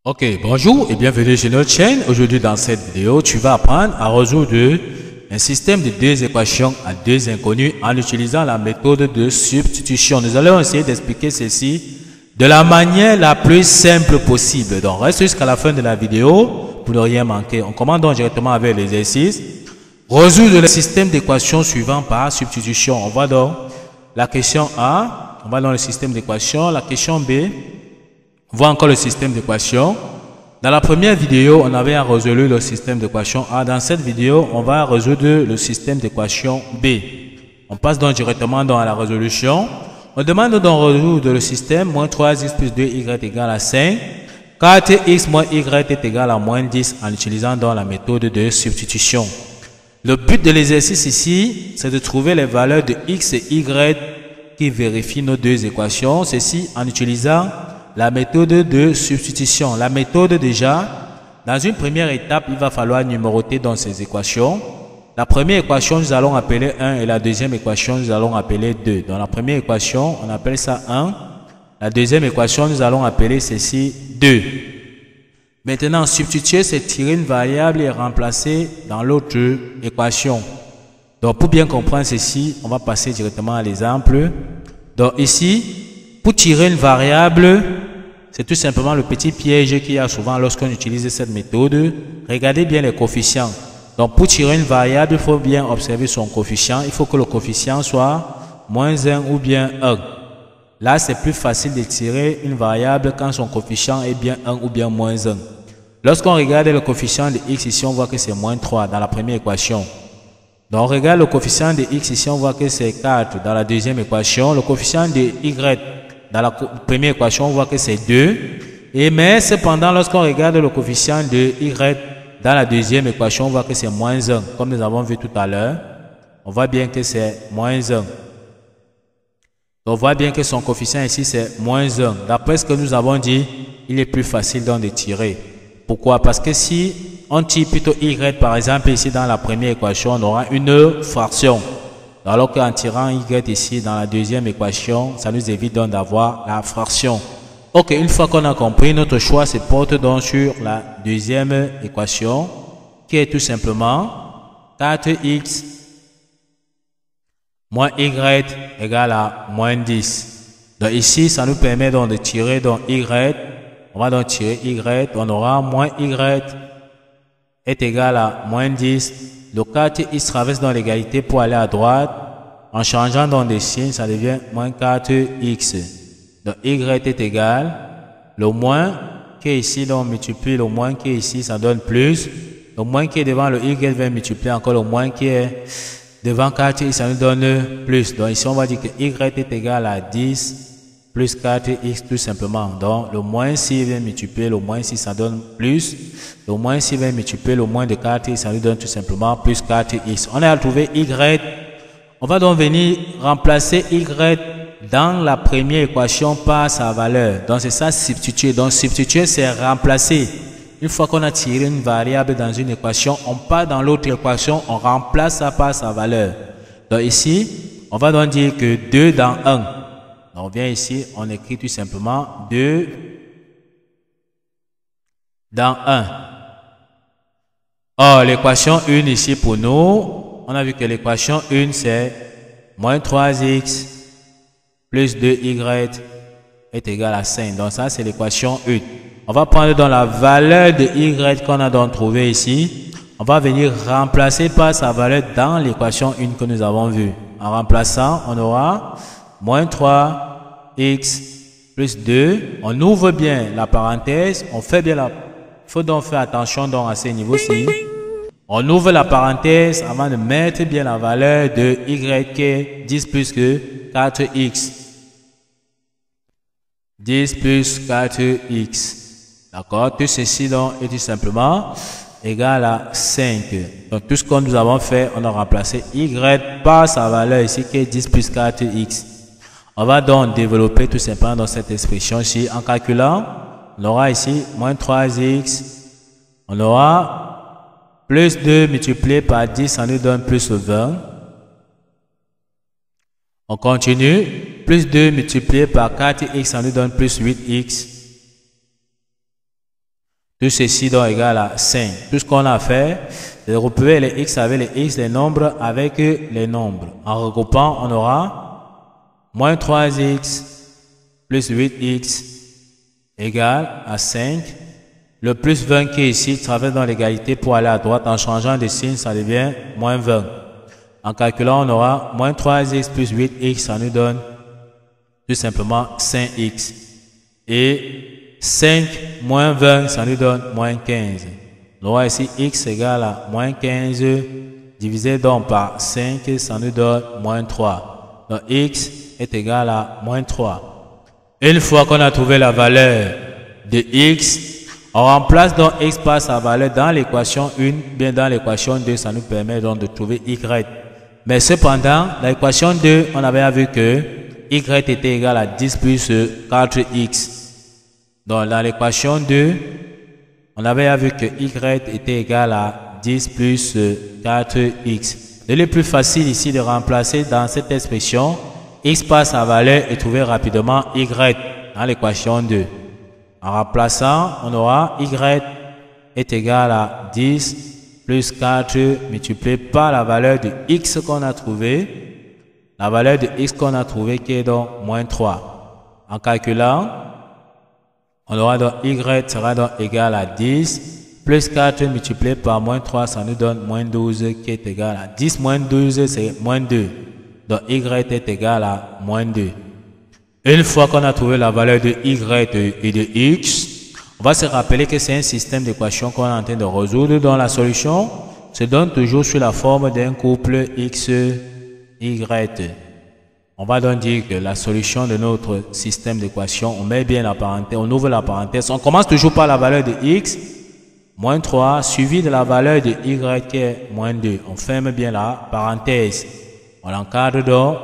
Ok, bonjour et bienvenue sur notre chaîne. Aujourd'hui dans cette vidéo, tu vas apprendre à résoudre un système de deux équations à deux inconnus en utilisant la méthode de substitution. Nous allons essayer d'expliquer ceci de la manière la plus simple possible. Donc reste jusqu'à la fin de la vidéo pour ne rien manquer. On commence donc directement avec l'exercice. Résoudre le système d'équations suivant par substitution. On va dans la question A, on va dans le système d'équations. La question B, on voit encore le système d'équation. Dans la première vidéo, on avait résolu le système d'équation A. Dans cette vidéo, on va résoudre le système d'équation B. On passe donc directement dans la résolution. On demande donc de résoudre le système moins 3x plus 2y égale à 5. 4x moins y est égal à moins 10 en utilisant donc la méthode de substitution. Le but de l'exercice ici, c'est de trouver les valeurs de x et y qui vérifient nos deux équations. Ceci en utilisant la méthode de substitution. La méthode déjà, dans une première étape, il va falloir numéroter dans ces équations. La première équation, nous allons appeler 1 et la deuxième équation, nous allons appeler 2. Dans la première équation, on appelle ça 1. La deuxième équation, nous allons appeler ceci 2. Maintenant, substituer, c'est tirer une variable et remplacer dans l'autre équation. Donc, pour bien comprendre ceci, on va passer directement à l'exemple. Donc, ici, pour tirer une variable, c'est tout simplement le petit piège qu'il y a souvent lorsqu'on utilise cette méthode. Regardez bien les coefficients. Donc, pour tirer une variable, il faut bien observer son coefficient. Il faut que le coefficient soit moins 1 ou bien 1. Là, c'est plus facile de tirer une variable quand son coefficient est bien 1 ou bien moins 1. Lorsqu'on regarde le coefficient de x ici, on voit que c'est moins 3 dans la première équation. Donc, on regarde le coefficient de x ici, on voit que c'est 4 dans la deuxième équation. Le coefficient de y dans la première équation, on voit que c'est 2. Mais cependant, lorsqu'on regarde le coefficient de y dans la deuxième équation, on voit que c'est moins 1. Comme nous avons vu tout à l'heure, on voit bien que c'est moins 1. On voit bien que son coefficient ici, c'est moins 1. D'après ce que nous avons dit, il est plus facile donc de tirer. Pourquoi? Parce que si on tire plutôt y, par exemple, ici dans la première équation, on aura une fraction. Alors qu'en tirant y ici dans la deuxième équation, ça nous évite donc d'avoir la fraction. Ok, une fois qu'on a compris, notre choix se porte donc sur la deuxième équation, qui est tout simplement 4x moins y égale à moins 10. Donc ici, ça nous permet donc de tirer donc y. On va donc tirer y, on aura moins y est égal à moins 10. Le 4x traverse dans l'égalité pour aller à droite. En changeant dans des signes, ça devient moins 4x. Donc y est égal. Le moins qui est ici, donc multiplie le moins qui est ici, ça donne plus. Le moins qui est devant le y va multiplier encore le moins qui est devant 4x, ça nous donne plus. Donc ici, on va dire que y est égal à 10 plus 4x tout simplement. Donc le moins ici vient multiplier le moins ici, ça donne plus. Le moins ici vient multiplier le moins de 4x, ça nous donne tout simplement plus 4x. On a trouvé y. On va donc venir remplacer y dans la première équation par sa valeur. Donc c'est ça substituer. Donc substituer, c'est remplacer. Une fois qu'on a tiré une variable dans une équation, on part dans l'autre équation, on remplace ça par sa valeur. Donc ici, on va donc dire que 2 dans 1. Donc on vient ici, on écrit tout simplement 2 dans 1. Or, l'équation 1 ici pour nous, on a vu que l'équation 1 c'est moins 3x plus 2y est égal à 5. Donc ça c'est l'équation 1. On va prendre dans la valeur de y qu'on a donc trouvé ici. On va venir remplacer par sa valeur dans l'équation 1 que nous avons vue. En remplaçant, on aura moins 3x plus 2. On ouvre bien la parenthèse. On fait bien la... Il faut donc faire attention donc à ces niveaux-ci. On ouvre la parenthèse avant de mettre bien la valeur de y qui est 10 plus que 4x. 10 plus 4x. D'accord? Tout ceci donc est tout simplement égal à 5. Donc tout ce que nous avons fait, on a remplacé y par sa valeur ici qui est 10 plus 4x. On va donc développer tout simplement dans cette expression-ci. En calculant, on aura ici moins 3x. On aura plus 2 multiplié par 10, ça nous donne plus 20. On continue. Plus 2 multiplié par 4x, ça nous donne plus 8x. Tout ceci donc égal à 5. Tout ce qu'on a fait, c'est de regrouper les x avec les x, les nombres avec les nombres. En regroupant, on aura moins 3x plus 8x égale à 5. Le plus 20 qui est ici traverse dans l'égalité pour aller à droite. En changeant de signe, ça devient moins 20. En calculant, on aura moins 3x plus 8x, ça nous donne tout simplement 5x. Et 5 moins 20, ça nous donne moins 15. On aura ici x égale à moins 15 divisé donc par 5, ça nous donne moins 3. Donc x est égal à moins 3. Une fois qu'on a trouvé la valeur de x, on remplace donc x par sa valeur dans l'équation 1, bien dans l'équation 2, ça nous permet donc de trouver y. Mais cependant, l'équation 2, on avait vu que y était égal à 10 plus 4x. Donc dans l'équation 2, on avait vu que y était égal à 10 plus 4x. Il est plus facile ici de remplacer dans cette expression x par sa valeur et trouver rapidement y dans l'équation 2. En remplaçant, on aura y est égal à 10 plus 4 multiplié par la valeur de x qu'on a trouvé. La valeur de x qu'on a trouvé qui est donc moins 3. En calculant, on aura donc y sera donc égal à 10 plus 4 multiplié par moins 3, ça nous donne moins 12 qui est égal à 10 moins 12, c'est moins 2. Donc y est égal à moins 2. Une fois qu'on a trouvé la valeur de y et de x, on va se rappeler que c'est un système d'équations qu'on est en train de résoudre dont la solution se donne toujours sous la forme d'un couple x, y. On va donc dire que la solution de notre système d'équations, on met bien la parenthèse, on ouvre la parenthèse. On commence toujours par la valeur de x, moins 3, suivi de la valeur de y qui est moins 2. On ferme bien la parenthèse. On encadre donc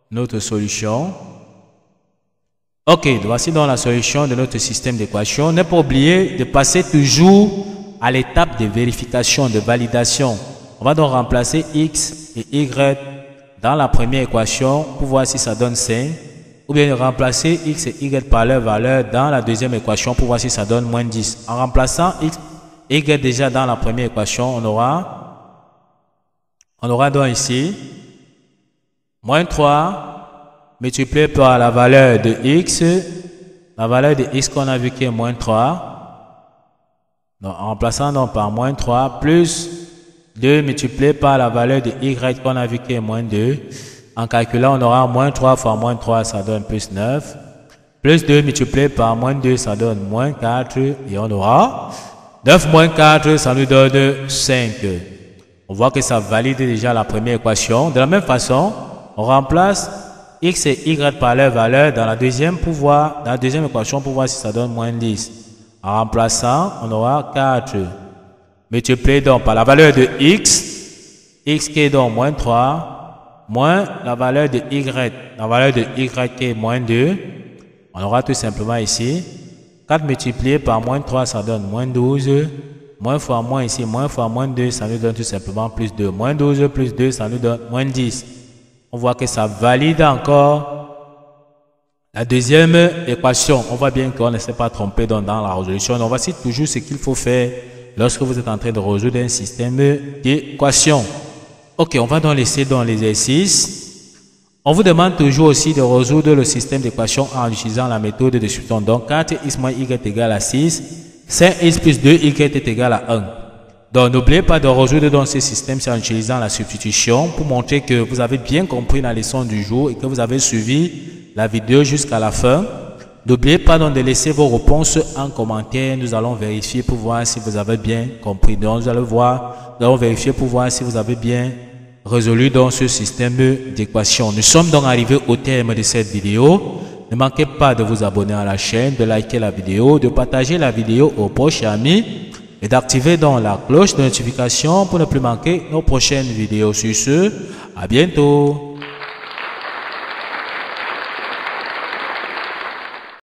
notre solution. Ok, voici donc la solution de notre système d'équation. Ne pas oublier de passer toujours à l'étape de vérification, de validation. On va donc remplacer x et y dans la première équation pour voir si ça donne 5. Ou bien remplacer x et y par leur valeur dans la deuxième équation pour voir si ça donne moins 10. En remplaçant x et y déjà dans la première équation, on aura donc ici moins 3 multiplié par la valeur de x, la valeur de x qu'on a vu qui est moins 3. Donc, en remplaçant donc par moins 3, plus 2 multiplié par la valeur de y qu'on a vu qui est moins 2. En calculant, on aura moins 3 fois moins 3, ça donne plus 9. Plus 2 multiplié par moins 2, ça donne moins 4. Et on aura 9 moins 4, ça nous donne 5. On voit que ça valide déjà la première équation. De la même façon, on remplace x et y par leur valeur dans la deuxième équation pour voir si ça donne moins 10. En remplaçant, on aura 4 multiplié donc par la valeur de x qui est donc moins 3, moins la valeur de y qui est moins 2. On aura tout simplement ici 4 multiplié par moins 3, ça donne moins 12. Moins fois moins ici, moins fois moins 2, ça nous donne tout simplement plus 2. Moins 12 plus 2, ça nous donne moins 10. On voit que ça valide encore la deuxième équation. On voit bien qu'on ne s'est pas trompé dans la résolution. Donc voici toujours ce qu'il faut faire lorsque vous êtes en train de résoudre un système d'équations. Ok, on va donc laisser dans l'exercice. On vous demande toujours aussi de résoudre le système d'équations en utilisant la méthode de substitution. Donc 4x moins y est égal à 6, 5x plus 2y est égal à 1. Donc, n'oubliez pas de résoudre dans ce système en utilisant la substitution pour montrer que vous avez bien compris la leçon du jour et que vous avez suivi la vidéo jusqu'à la fin. N'oubliez pas donc de laisser vos réponses en commentaire. Nous allons vérifier pour voir si vous avez bien compris. Donc, nous allons vérifier pour voir si vous avez bien résolu dans ce système d'équations. Nous sommes donc arrivés au terme de cette vidéo. Ne manquez pas de vous abonner à la chaîne, de liker la vidéo, de partager la vidéo aux proches amis et d'activer donc la cloche de notification pour ne plus manquer nos prochaines vidéos. Sur ce, à bientôt.